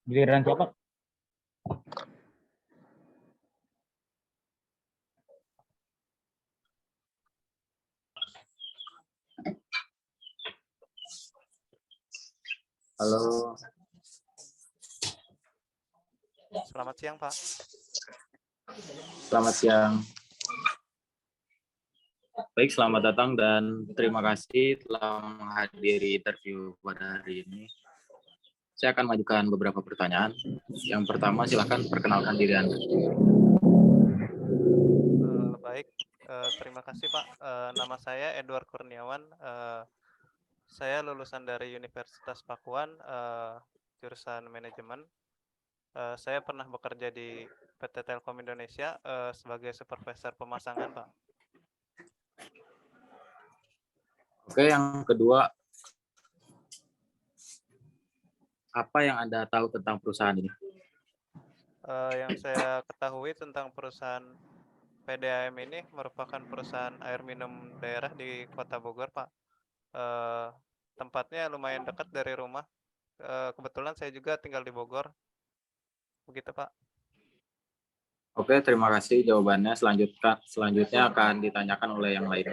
Giliran siapa? Halo, Selamat siang, Pak. selamat siang. Baik, selamat datang dan terima kasih telah menghadiri interview pada hari ini. Saya akan mengajukan beberapa pertanyaan. Yang pertama, silakan perkenalkan diri Anda. Baik, terima kasih, Pak. Nama saya Edward Kurniawan. Saya lulusan dari Universitas Pakuan, jurusan manajemen. Saya pernah bekerja di PT Telkom Indonesia sebagai supervisor pemasangan, Pak. Oke, yang kedua, apa yang Anda tahu tentang perusahaan ini? Yang saya ketahui tentang perusahaan PDAM ini merupakan perusahaan air minum daerah di Kota Bogor, Pak. Tempatnya lumayan dekat dari rumah. Kebetulan saya juga tinggal di Bogor. Begitu, Pak. Oke, terima kasih jawabannya. Selanjutnya akan ditanyakan oleh yang lain.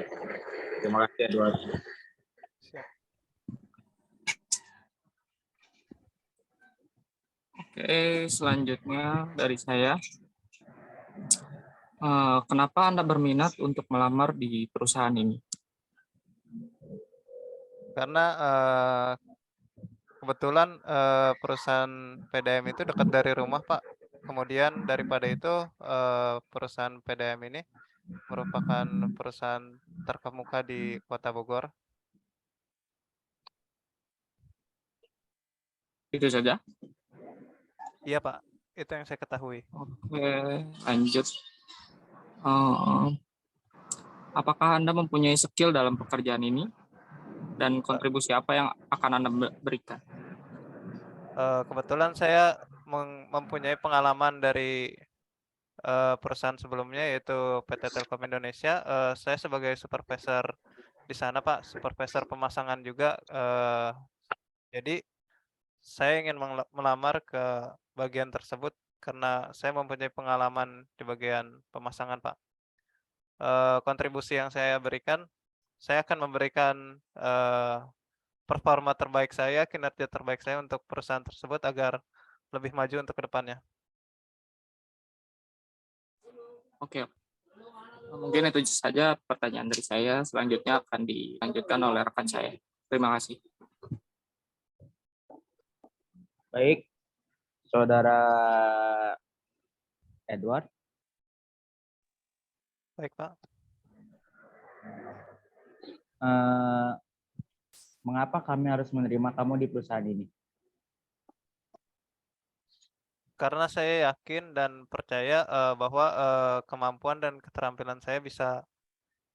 Terima kasih, Edward. Siap. Oke, selanjutnya dari saya. Kenapa Anda berminat untuk melamar di perusahaan ini? Karena kebetulan perusahaan PDAM itu dekat dari rumah, Pak. Kemudian daripada itu perusahaan PDAM ini merupakan perusahaan terkemuka di Kota Bogor. Itu saja. Iya, Pak. Itu yang saya ketahui. Oke, lanjut. Apakah Anda mempunyai skill dalam pekerjaan ini? Dan kontribusi apa yang akan Anda berikan? Kebetulan saya mempunyai pengalaman dari perusahaan sebelumnya yaitu PT Telkom Indonesia. Saya sebagai supervisor di sana, Pak, supervisor pemasangan juga. Jadi saya ingin melamar ke bagian tersebut karena saya mempunyai pengalaman di bagian pemasangan, Pak. Kontribusi yang saya berikan, saya akan memberikan performa terbaik saya, kinerja terbaik saya untuk perusahaan tersebut agar lebih maju untuk ke depannya. Oke, mungkin itu saja pertanyaan dari saya. Selanjutnya akan dilanjutkan oleh rekan saya. Terima kasih. Baik, Saudara Edward. Baik, Pak. Mengapa kami harus menerima kamu di perusahaan ini? Karena saya yakin dan percaya bahwa kemampuan dan keterampilan saya bisa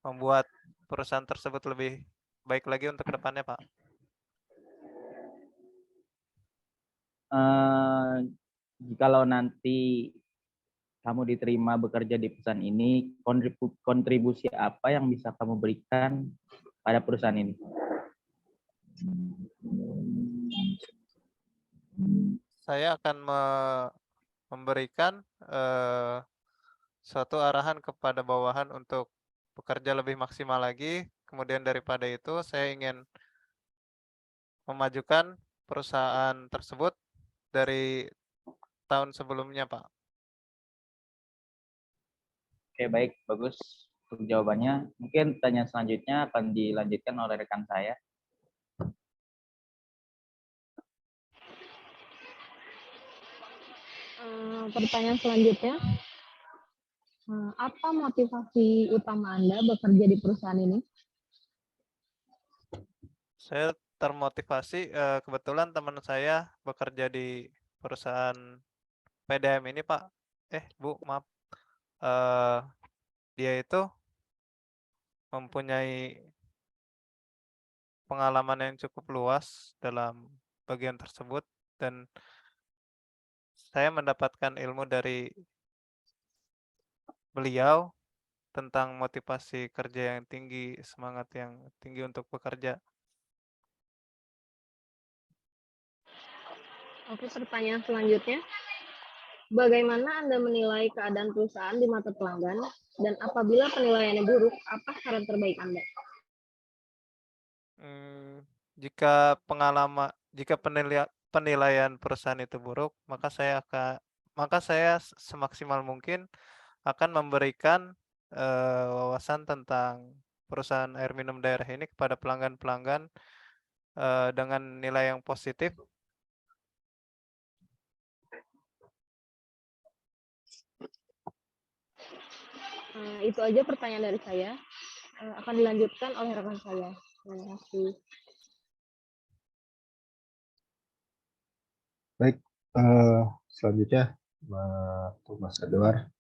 membuat perusahaan tersebut lebih baik lagi untuk ke depannya, Pak. Jikalau nanti kamu diterima bekerja di perusahaan ini, kontribusi apa yang bisa kamu berikan pada perusahaan ini? Saya akan memberikan suatu arahan kepada bawahan untuk bekerja lebih maksimal lagi. Kemudian daripada itu, saya ingin memajukan perusahaan tersebut dari tahun sebelumnya, Pak. Oke, baik, bagus untuk jawabannya. Mungkin pertanyaan selanjutnya akan dilanjutkan oleh rekan saya. Pertanyaan selanjutnya, apa motivasi utama Anda bekerja di perusahaan ini? Saya termotivasi, kebetulan teman saya bekerja di perusahaan PDAM ini, Pak. Bu, maaf. Dia itu mempunyai pengalaman yang cukup luas dalam bagian tersebut dan saya mendapatkan ilmu dari beliau tentang motivasi kerja yang tinggi, semangat yang tinggi untuk bekerja. Oke, pertanyaan selanjutnya. Bagaimana Anda menilai keadaan perusahaan di mata pelanggan? Dan apabila penilaiannya buruk, apa saran terbaik Anda? Jika penilaian perusahaan itu buruk, maka saya semaksimal mungkin akan memberikan wawasan tentang perusahaan air minum daerah ini kepada pelanggan-pelanggan dengan nilai yang positif. Itu aja pertanyaan dari saya. Akan dilanjutkan oleh rekan saya. Terima kasih. Baik, selanjutnya untuk Mas Edward.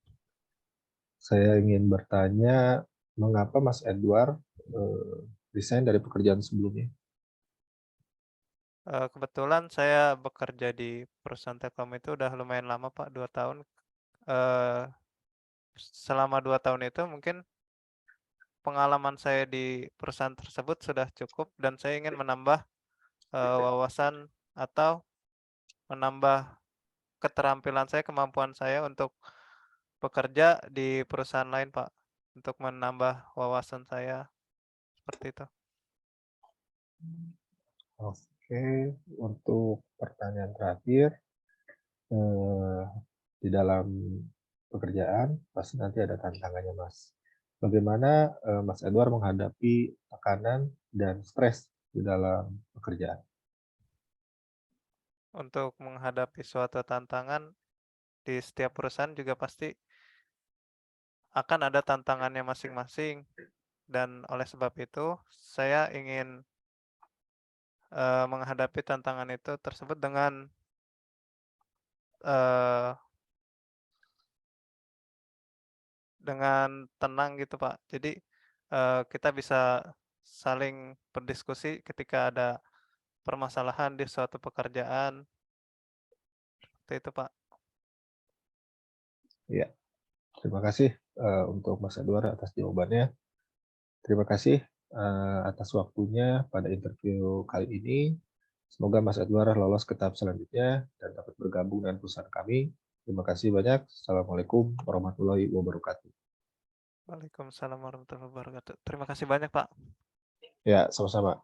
Saya ingin bertanya, mengapa Mas Edward resign dari pekerjaan sebelumnya? Kebetulan saya bekerja di perusahaan Telkom itu udah lumayan lama Pak, 2 tahun. Selama 2 tahun itu mungkin pengalaman saya di perusahaan tersebut sudah cukup dan saya ingin menambah wawasan atau menambah keterampilan saya, kemampuan saya untuk bekerja di perusahaan lain Pak, untuk menambah wawasan saya, seperti itu. Oke, untuk pertanyaan terakhir, di dalam pekerjaan pasti nanti ada tantangannya, Mas. Bagaimana Mas Edward menghadapi tekanan dan stres di dalam pekerjaan? Untuk menghadapi suatu tantangan di setiap perusahaan juga pasti akan ada tantangannya masing-masing, dan oleh sebab itu saya ingin menghadapi tantangan itu tersebut dengan tenang gitu Pak. Jadi kita bisa saling berdiskusi ketika ada permasalahan di suatu pekerjaan, seperti itu Pak. Ya, terima kasih untuk Mas Edward atas jawabannya. Terima kasih atas waktunya pada interview kali ini. Semoga Mas Edward lolos ke tahap selanjutnya dan dapat bergabung dengan perusahaan kami. Terima kasih banyak. Assalamualaikum warahmatullahi wabarakatuh. Waalaikumsalam warahmatullahi wabarakatuh. Terima kasih banyak Pak. Ya, sama-sama.